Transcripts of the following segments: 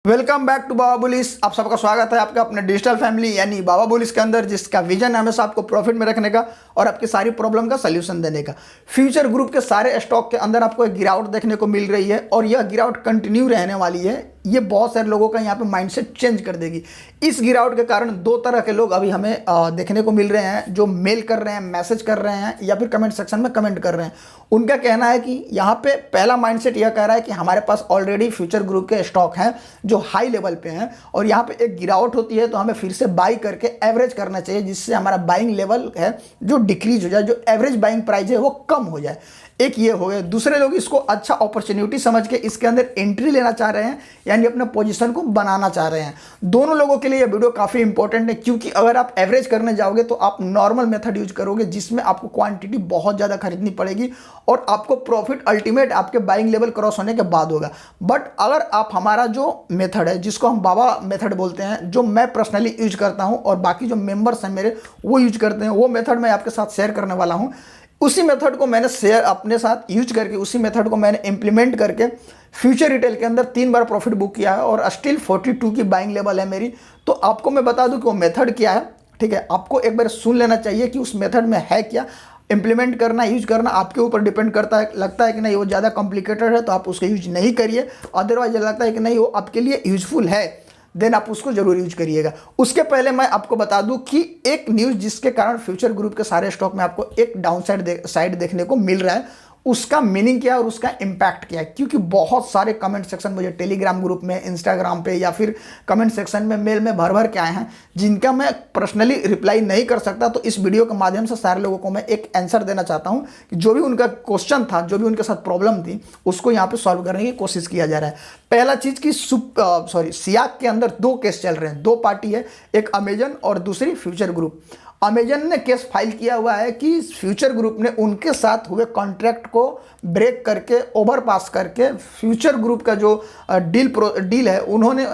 Welcome back to Baba बुलिस। आप सबका स्वागत है आपका अपने डिजिटल फैमिली यानी बाबा बुलिस के अंदर, जिसका विजन है हमेशा आपको प्रॉफिट में रखने का और आपकी सारी प्रॉब्लम का सलूशन देने का। फ्यूचर ग्रुप के सारे स्टॉक के अंदर आपको एक गिरावट देखने को मिल रही है और यह गिरावट कंटिन्यू रहने वाली है। ये बहुत सारे लोगों का यहाँ पे माइंडसेट चेंज कर देगी। इस गिरावट के कारण दो तरह के लोग अभी हमें देखने को मिल रहे हैं, जो मेल कर रहे हैं, मैसेज कर रहे हैं या फिर कमेंट सेक्शन में कमेंट कर रहे हैं। उनका कहना है कि यहाँ पे पहला माइंडसेट यह कह रहा है कि हमारे पास ऑलरेडी फ्यूचर ग्रुप के स्टॉक हैं जो हाई लेवल पे हैं और यहाँ पे एक गिरावट होती है तो हमें फिर से बाई करके एवरेज करना चाहिए, जिससे हमारा बाइंग लेवल है जो डिक्रीज हो जाए, जो एवरेज बाइंग प्राइस है वो कम हो जाए। एक ये हो गया। दूसरे लोग इसको अच्छा अपॉर्चुनिटी समझ के इसके अंदर एंट्री लेना चाह रहे हैं, यानी अपने पोजीशन को बनाना चाह रहे हैं। दोनों लोगों के लिए ये वीडियो काफ़ी इंपॉर्टेंट है, क्योंकि अगर आप एवरेज करने जाओगे तो आप नॉर्मल मेथड यूज करोगे, जिसमें आपको क्वांटिटी बहुत ज़्यादा खरीदनी पड़ेगी और आपको प्रॉफिट अल्टीमेट आपके बाइंग लेवल क्रॉस होने के बाद होगा। बट अगर आप हमारा जो मेथड है, जिसको हम बाबा मेथड बोलते हैं, जो मैं पर्सनली यूज करता हूँ और बाकी जो मेंबर्स हैं मेरे वो यूज करते हैं, वो मेथड मैं आपके साथ शेयर करने वाला हूँ। उसी मेथड को मैंने शेयर अपने साथ यूज करके, उसी मेथड को मैंने इंप्लीमेंट करके फ्यूचर रिटेल के अंदर 3 बार प्रॉफिट बुक किया है और स्टिल 42 की बाइंग लेवल है मेरी। तो आपको मैं बता दूं कि वो मेथड क्या है, ठीक है। आपको एक बार सुन लेना चाहिए कि उस मेथड में है क्या। इंप्लीमेंट करना, यूज करना आपके ऊपर डिपेंड करता है। लगता है कि नहीं वो ज़्यादा कॉम्प्लिकेटेड है तो आप उसका यूज नहीं करिए, अदरवाइज लगता है कि नहीं वो आपके लिए यूजफुल है, देन आप उसको जरूर यूज करिएगा। उसके पहले मैं आपको बता दूं कि एक न्यूज़ जिसके कारण फ्यूचर ग्रुप के सारे स्टॉक में आपको एक डाउन साइड देखने को मिल रहा है, उसका मीनिंग क्या है और उसका इम्पैक्ट क्या है। क्योंकि बहुत सारे कमेंट सेक्शन मुझे टेलीग्राम ग्रुप में, इंस्टाग्राम पे या फिर कमेंट सेक्शन में मेल में भर भर के आए हैं, जिनका मैं पर्सनली रिप्लाई नहीं कर सकता। तो इस वीडियो के माध्यम से सारे लोगों को मैं एक आंसर देना चाहता हूं कि जो भी उनका क्वेश्चन था, जो भी उनके साथ प्रॉब्लम थी, उसको यहाँ पे सॉल्व करने की कोशिश किया जा रहा है। पहला चीज़ कि सियाक के अंदर 2 केस चल रहे हैं, 2 पार्टी है, एक अमेजन और दूसरी फ्यूचर ग्रुप। अमेजन ने केस फाइल किया हुआ है कि फ्यूचर ग्रुप ने उनके साथ हुए कॉन्ट्रैक्ट को ब्रेक करके, ओवरपास करके फ्यूचर ग्रुप का जो डील है उन्होंने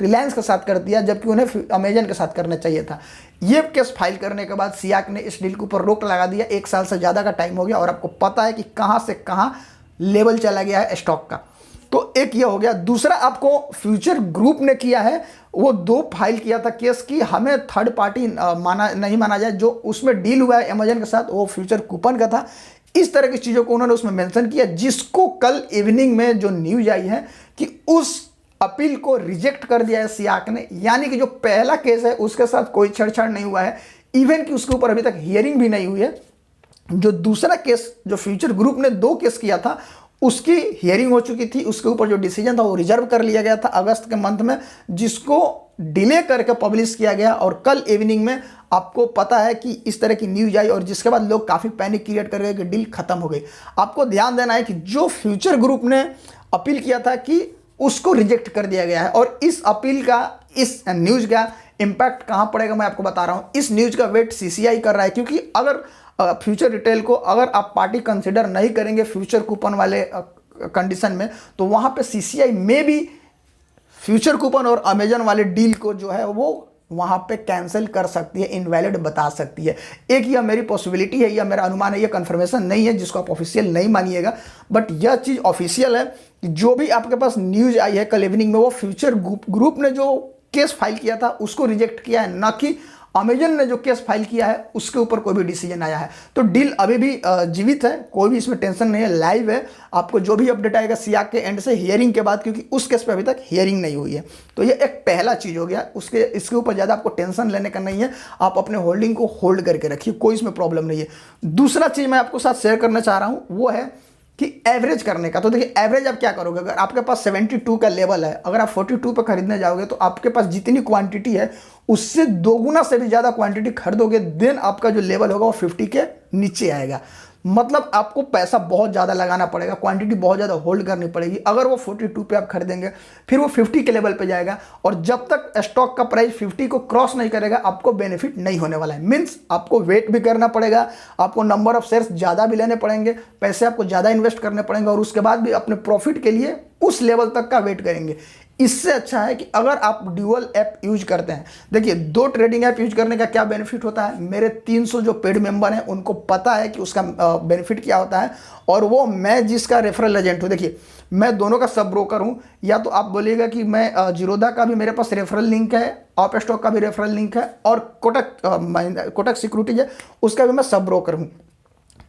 रिलायंस के साथ कर दिया, जबकि उन्हें अमेजन के साथ करना चाहिए था। ये केस फाइल करने के बाद सियाक ने इस डील के ऊपर रोक लगा दिया। 1 साल से ज़्यादा का टाइम हो गया और आपको पता है कि कहाँ से कहाँ लेवल चला गया है स्टॉक का। तो एक ये हो गया। दूसरा आपको फ्यूचर ग्रुप ने किया है, वो 2 फाइल किया था केस की हमें थर्ड पार्टी नहीं माना जाए। जो उसमें डील हुआ है अमेजन के साथ वो फ्यूचर कूपन का था। इस तरह की चीज़ों को उन्होंने उसमें मेंशन किया, जिसको कल इवनिंग में जो न्यूज आई है कि उस अपील को रिजेक्ट कर दिया है सियाक ने। यानी कि जो पहला केस है उसके साथ कोई छेड़छाड़ नहीं हुआ है, इवन कि उसके ऊपर अभी तक हियरिंग भी नहीं हुई है। जो दूसरा केस जो फ्यूचर ग्रुप ने 2 केस किया था उसकी हियरिंग हो चुकी थी, उसके ऊपर जो डिसीजन था वो रिजर्व कर लिया गया था अगस्त के मंथ में, जिसको डिले करके पब्लिश किया गया। और कल इवनिंग में आपको पता है कि इस तरह की न्यूज आई और जिसके बाद लोग काफ़ी पैनिक क्रिएट कर गए कि डील खत्म हो गई। आपको ध्यान देना है कि जो फ्यूचर ग्रुप ने अपील किया था कि उसको रिजेक्ट कर दिया गया है। और इस अपील का, इस न्यूज का इम्पैक्ट कहाँ पड़ेगा मैं आपको बता रहा हूँ। इस न्यूज का वेट सीसीआई कर रहा है, क्योंकि अगर फ्यूचर रिटेल को अगर आप पार्टी कंसिडर नहीं करेंगे फ्यूचर कूपन वाले कंडीशन में, तो वहाँ पे सीसीआई में भी फ्यूचर कूपन और अमेजन वाले डील को जो है वो वहाँ पे कैंसिल कर सकती है, इनवैलिड बता सकती है। एक यह मेरी पॉसिबिलिटी है, यह मेरा अनुमान है, यह कंफर्मेशन नहीं है, जिसको आप ऑफिशियल नहीं मानिएगा। बट यह चीज़ ऑफिशियल है कि जो भी आपके पास न्यूज आई है कल इवनिंग में, वो फ्यूचर ग्रुप ने जो केस फाइल किया था उसको रिजेक्ट किया है, ना कि अमेजन ने जो केस फाइल किया है उसके ऊपर कोई भी डिसीजन आया है। तो डील अभी भी जीवित है, कोई भी इसमें टेंशन नहीं है, लाइव है। आपको जो भी अपडेट आएगा सियाक के एंड से हियरिंग के बाद, क्योंकि उस केस पे अभी तक हियरिंग नहीं हुई है। तो ये एक पहला चीज़ हो गया। इसके ऊपर ज़्यादा आपको टेंशन लेने का नहीं है, आप अपने होल्डिंग को होल्ड करके रखिए, कोई इसमें प्रॉब्लम नहीं है। दूसरा चीज़ मैं आपको साथ शेयर करना चाह रहा हूँ वो है कि एवरेज करने का। तो देखिए एवरेज आप क्या करोगे, अगर आपके पास 72 का लेवल है, अगर आप 42 पे खरीदने जाओगे तो आपके पास जितनी क्वांटिटी है उससे 2 गुना से भी ज़्यादा क्वांटिटी खरीदोगे, देन आपका जो लेवल होगा वो 50 के नीचे आएगा। मतलब आपको पैसा बहुत ज़्यादा लगाना पड़ेगा, क्वांटिटी बहुत ज़्यादा होल्ड करनी पड़ेगी। अगर वो 42 पे आप खरीदेंगे फिर वो 50 के लेवल पे जाएगा, और जब तक स्टॉक का प्राइस 50 को क्रॉस नहीं करेगा आपको बेनिफिट नहीं होने वाला है। मीन्स आपको वेट भी करना पड़ेगा, आपको नंबर ऑफ शेयर्स ज़्यादा भी लेने पड़ेंगे, पैसे आपको ज़्यादा इन्वेस्ट करने पड़ेंगे और उसके बाद भी अपने प्रॉफिट के लिए उस लेवल तक का वेट करेंगे। इससे अच्छा है कि अगर आप ड्यूअल ऐप यूज करते हैं, देखिए 2 ट्रेडिंग ऐप यूज करने का क्या बेनिफिट होता है, मेरे 300 जो पेड मेंबर हैं उनको पता है कि उसका बेनिफिट क्या होता है, और वो मैं जिसका रेफरल एजेंट हूँ, देखिए मैं दोनों का सब ब्रोकर हूँ। या तो आप बोलिएगा कि मैं जीरोधा का भी मेरे पास रेफरल लिंक है, ऑप स्टॉक का भी रेफरल लिंक है, और कोटक सिक्योरिटीज है उसका भी मैं सब ब्रोकर हूँ।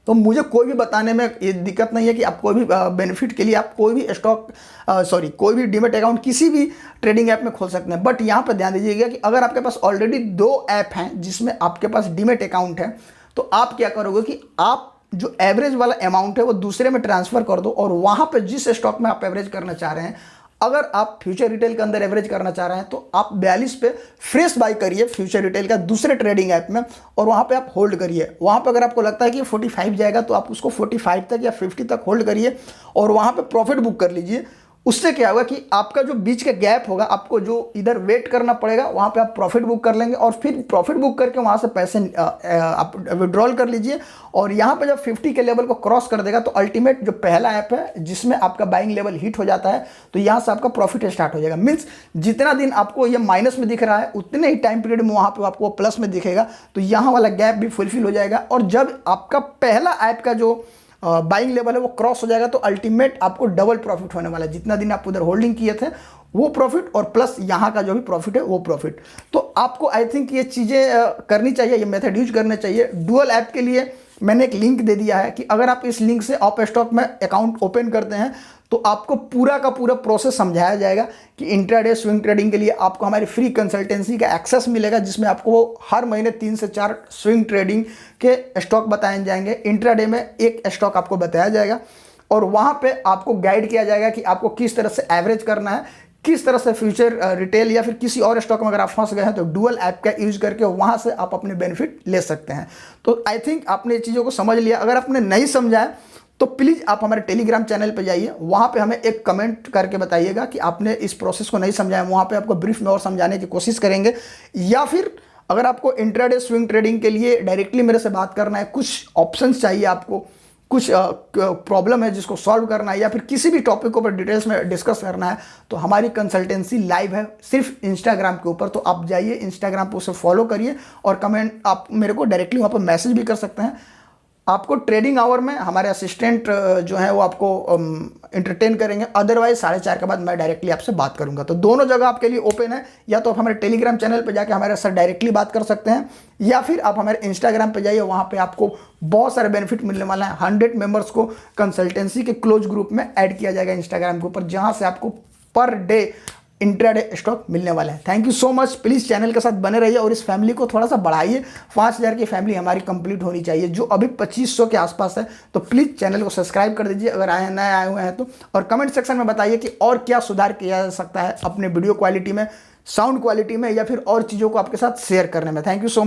तो मुझे कोई भी बताने में ये दिक्कत नहीं है कि आप कोई भी बेनिफिट के लिए आप कोई भी कोई भी डीमेट अकाउंट किसी भी ट्रेडिंग ऐप में खोल सकते हैं। बट यहाँ पर ध्यान दीजिएगा कि अगर आपके पास ऑलरेडी 2 ऐप हैं जिसमें आपके पास डीमेट अकाउंट है, तो आप क्या करोगे कि आप जो एवरेज वाला अमाउंट है वो दूसरे में ट्रांसफर कर दो, और वहाँ पर जिस स्टॉक में आप एवरेज करना चाह रहे हैं, अगर आप फ्यूचर रिटेल के अंदर एवरेज करना चाह रहे हैं तो आप 42 पे फ्रेश बाई करिए फ्यूचर रिटेल का दूसरे ट्रेडिंग ऐप में, और वहाँ पे आप होल्ड करिए। वहाँ पे अगर आपको लगता है कि 45 जाएगा तो आप उसको 45 तक या 50 तक होल्ड करिए और वहाँ पे प्रॉफिट बुक कर लीजिए। उससे क्या होगा कि आपका जो बीच का गैप होगा, आपको जो इधर वेट करना पड़ेगा, वहाँ पे आप प्रॉफिट बुक कर लेंगे, और फिर प्रॉफिट बुक करके वहाँ से पैसे आप विड्रॉल कर लीजिए। और यहाँ पे जब 50 के लेवल को क्रॉस कर देगा तो अल्टीमेट जो पहला ऐप है जिसमें आपका बाइंग लेवल हिट हो जाता है, तो यहाँ से आपका प्रॉफिट स्टार्ट हो जाएगा। मीन्स जितना दिन आपको ये माइनस में दिख रहा है उतने ही टाइम पीरियड में वहाँ पे आपको प्लस में दिखेगा, तो यहाँ वाला गैप भी फुलफिल हो जाएगा। और जब आपका पहला ऐप का जो बाइंग लेवल है वो क्रॉस हो जाएगा तो अल्टीमेट आपको डबल प्रॉफिट होने वाला है। जितना दिन आप उधर होल्डिंग किए थे वो प्रॉफिट, और प्लस यहाँ का जो भी प्रॉफिट है वो प्रॉफिट। तो आपको आई थिंक ये चीज़ें करनी चाहिए, ये मेथड यूज करने चाहिए। डुअल ऐप के लिए मैंने एक लिंक दे दिया है कि अगर आप इस लिंक से ऑप स्टॉक में अकाउंट ओपन करते हैं तो आपको पूरा का पूरा प्रोसेस समझाया जाएगा कि इंट्राडे स्विंग ट्रेडिंग के लिए आपको हमारी फ्री कंसल्टेंसी का एक्सेस मिलेगा, जिसमें आपको हर महीने 3 से 4 स्विंग ट्रेडिंग के स्टॉक बताए जाएंगे। इंट्राडे में एक स्टॉक आपको बताया जाएगा, और वहाँ पे आपको गाइड किया जाएगा कि आपको किस तरह से एवरेज करना है, किस तरह से फ्यूचर रिटेल या फिर किसी और स्टॉक में अगर आप फंस गए हैं तो डुअल ऐप का यूज करके वहाँ से आप अपने बेनिफिट ले सकते हैं। तो आई थिंक आपने ये चीज़ों को समझ लिया। अगर आपने नहीं समझा है तो प्लीज़ आप हमारे टेलीग्राम चैनल पर जाइए, वहाँ पे हमें एक कमेंट करके बताइएगा कि आपने इस प्रोसेस को नहीं समझा है। वहाँ पे आपको ब्रीफ में और समझाने की कोशिश करेंगे। या फिर अगर आपको इंट्राडे स्विंग ट्रेडिंग के लिए डायरेक्टली मेरे से बात करना है, कुछ ऑप्शंस चाहिए आपको, कुछ प्रॉब्लम है जिसको सॉल्व करना है, या फिर किसी भी टॉपिक को पर डिटेल्स में डिस्कस करना है, तो हमारी कंसल्टेंसी लाइव है सिर्फ इंस्टाग्राम के ऊपर। तो आप जाइए इंस्टाग्राम पर उसे फॉलो करिए, और कमेंट आप मेरे को डायरेक्टली वहाँ पर मैसेज भी कर सकते हैं। आपको ट्रेडिंग आवर में हमारे असिस्टेंट जो है वो आपको एंटरटेन करेंगे, अदरवाइज 4:30 के बाद मैं डायरेक्टली आपसे बात करूंगा। तो दोनों जगह आपके लिए ओपन है, या तो आप हमारे टेलीग्राम चैनल पे जाके हमारे साथ डायरेक्टली बात कर सकते हैं, या फिर आप हमारे इंस्टाग्राम पे जाइए, वहाँ पे आपको बहुत सारे बेनिफिट मिलने वाला है। 100 मेंबर्स को कंसल्टेंसी के क्लोज ग्रुप में ऐड किया जाएगा इंस्टाग्राम के ऊपर, जहाँ से आपको पर डे इंट्राडे स्टॉक मिलने वाला है। Thank you so much. Please channel के साथ बने रहिए और इस फैमिली को थोड़ा सा बढ़ाइए। 5000 की फैमिली हमारी कंप्लीट होनी चाहिए, जो अभी 2500 के आसपास है। तो प्लीज़ चैनल को सब्सक्राइब कर दीजिए अगर नए आए हुए हैं तो, और कमेंट सेक्शन में बताइए कि और क्या सुधार किया जा सकता है अपने वीडियो क्वालिटी में, साउंड क्वालिटी में, या फिर और चीज़ों को आपके साथ शेयर करने में। Thank you so much.